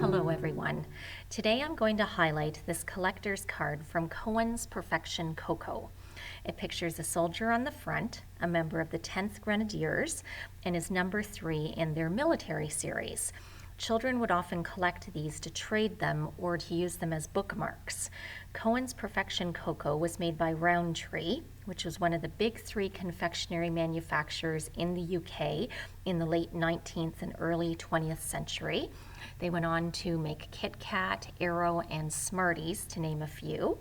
Hello everyone. Today I'm going to highlight this collector's card from Cowan's Perfection Cocoa. It pictures a soldier on the front, a member of the 10th Grenadiers, and is number 3 in their military series. Children would often collect these to trade them or to use them as bookmarks. Cowan's Perfection Cocoa was made by Roundtree, which was one of the big 3 confectionery manufacturers in the UK in the late 19th and early 20th century. They went on to make Kit Kat, Aero, and Smarties, to name a few.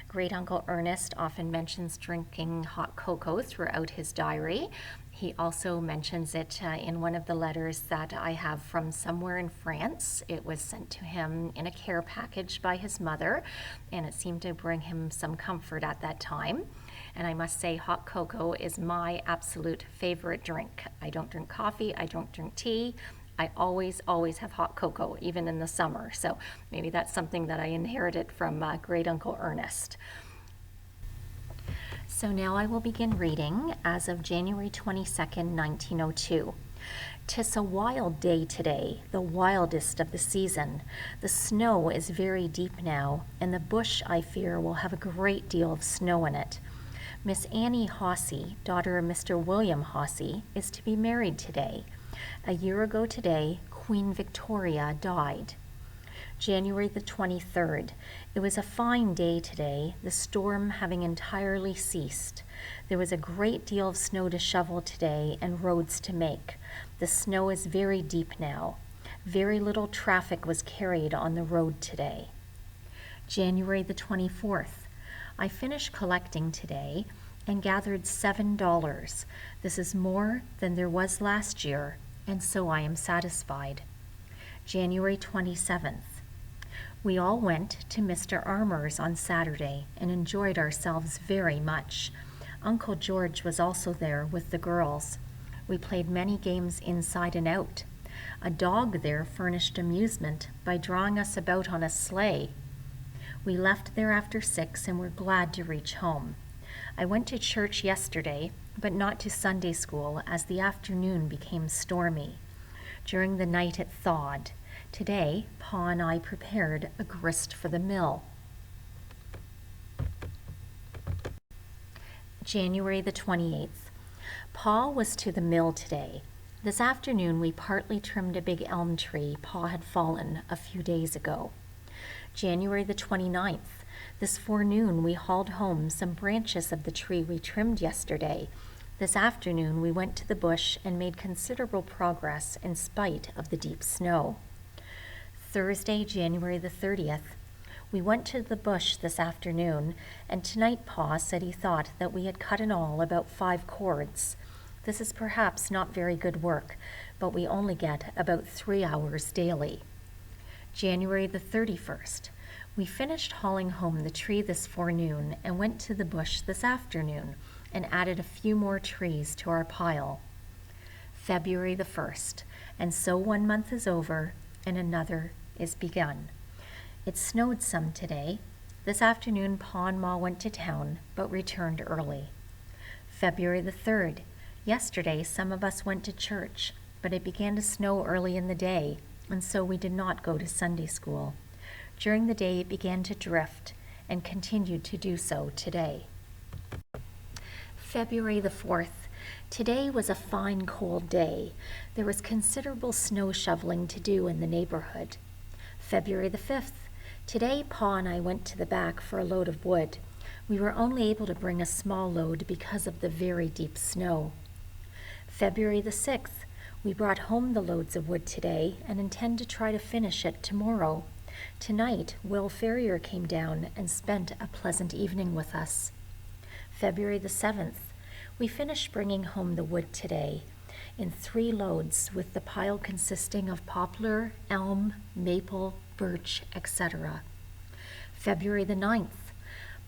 Great Uncle Ernest often mentions drinking hot cocoa throughout his diary. He also mentions it in one of the letters that I have from somewhere in France. It was sent to him in a care package by his mother, and it seemed to bring him some comfort at that time. And I must say, hot cocoa is my absolute favorite drink. I don't drink coffee, I don't drink tea. I always have hot cocoa, even in the summer. So maybe that's something that I inherited from Great Uncle Ernest. So now I will begin reading as of January 22nd, 1902. 'Tis a wild day today, the wildest of the season. The snow is very deep now, and the bush, I fear, will have a great deal of snow in it. Miss Annie Hossey, daughter of Mr. William Hossey, is to be married today. A year ago today, Queen Victoria died. January the 23rd. It was a fine day today, the storm having entirely ceased. There was a great deal of snow to shovel today and roads to make. The snow is very deep now. Very little traffic was carried on the road today. January the 24th. I finished collecting today and gathered $7. This is more than there was last year, and so I am satisfied. January 27th. We all went to Mr. Armour's on Saturday and enjoyed ourselves very much. Uncle George was also there with the girls. We played many games inside and out. A dog there furnished amusement by drawing us about on a sleigh. We left there after 6 and were glad to reach home. I went to church yesterday, but not to Sunday school, as the afternoon became stormy. During the night it thawed. Today, Pa and I prepared a grist for the mill. January the 28th. Pa was to the mill today. This afternoon we partly trimmed a big elm tree Pa had fallen a few days ago. January the 29th. This forenoon we hauled home some branches of the tree we trimmed yesterday. This afternoon we went to the bush and made considerable progress in spite of the deep snow. Thursday, January the 30th. We went to the bush this afternoon, and tonight Pa said he thought that we had cut in all about 5 cords. This is perhaps not very good work, but we only get about 3 hours daily. January the 31st. We finished hauling home the tree this forenoon and went to the bush this afternoon and added a few more trees to our pile. February the 1st. And so 1 month is over and another is begun. It snowed some today. This afternoon Pa and Ma went to town but returned early. February the 3rd. Yesterday some of us went to church, but it began to snow early in the day, and so we did not go to Sunday school. During the day it began to drift and continued to do so today. February the 4th. Today was a fine cold day. There was considerable snow shoveling to do in the neighborhood. February the 5th. Today Pa and I went to the back for a load of wood. We were only able to bring a small load because of the very deep snow. February the 6th. We brought home the loads of wood today and intend to try to finish it tomorrow. Tonight, Will Ferrier came down and spent a pleasant evening with us. February the 7th. We finished bringing home the wood today in 3 loads, with the pile consisting of poplar, elm, maple, birch, etc. February the 9th.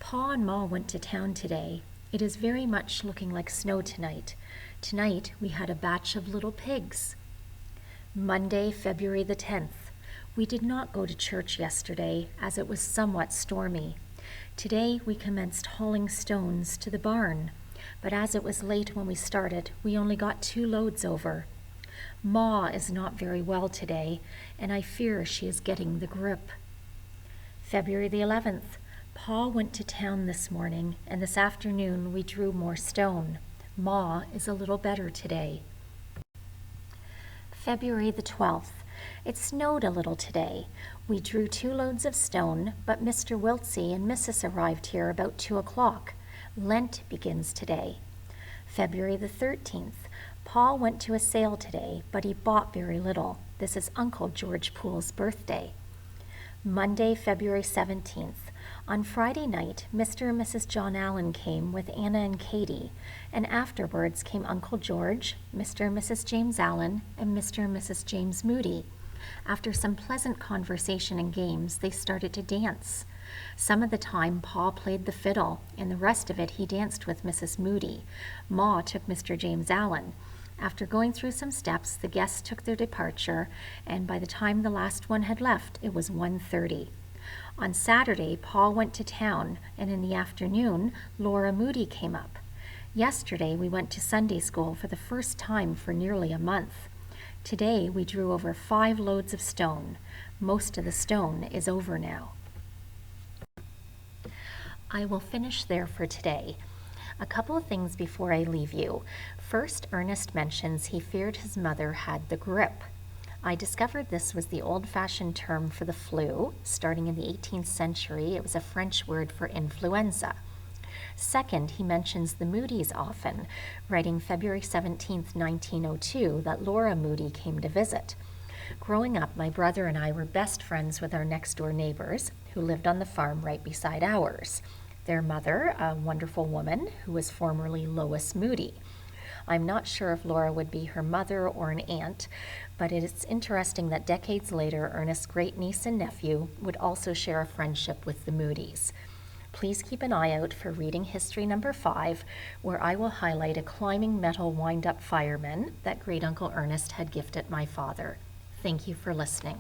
Pa and Ma went to town today. It is very much looking like snow tonight. Tonight we had a batch of little pigs. Monday, February the 10th. We did not go to church yesterday as it was somewhat stormy. Today we commenced hauling stones to the barn, but as it was late when we started, we only got 2 loads over. Ma is not very well today, and I fear she is getting the grippe. February the 11th. Pa went to town this morning, and this afternoon we drew more stone. Ma is a little better today. February the 12th. It snowed a little today. We drew 2 loads of stone, but Mr. Wiltsey and Mrs. arrived here about 2 o'clock. Lent begins today. February the 13th. Paul went to a sale today, but he bought very little. This is Uncle George Poole's birthday. Monday, February 17th. On Friday night, Mr. and Mrs. John Allen came with Anna and Katie, and afterwards came Uncle George, Mr. and Mrs. James Allen, and Mr. and Mrs. James Moody. After some pleasant conversation and games, they started to dance. Some of the time, Pa played the fiddle, and the rest of it he danced with Mrs. Moody. Ma took Mr. James Allen. After going through some steps, the guests took their departure, and by the time the last one had left, it was 1:30. On Saturday, Paul went to town, and in the afternoon, Laura Moody came up. Yesterday, we went to Sunday school for the first time for nearly a month. Today, we drew over 5 loads of stone. Most of the stone is over now. I will finish there for today. A couple of things before I leave you. First, Ernest mentions he feared his mother had the grippe. I discovered this was the old-fashioned term for the flu. Starting in the 18th century, it was a French word for influenza. Second, he mentions the Moodys often, writing February 17, 1902, that Laura Moody came to visit. Growing up, my brother and I were best friends with our next-door neighbors, who lived on the farm right beside ours. Their mother, a wonderful woman who was formerly Lois Moody. I'm not sure if Laura would be her mother or an aunt, but it's interesting that decades later, Ernest's great-niece and nephew would also share a friendship with the Moodys. Please keep an eye out for Reading History number 5, where I will highlight a climbing metal wind-up fireman that Great-Uncle Ernest had gifted my father. Thank you for listening.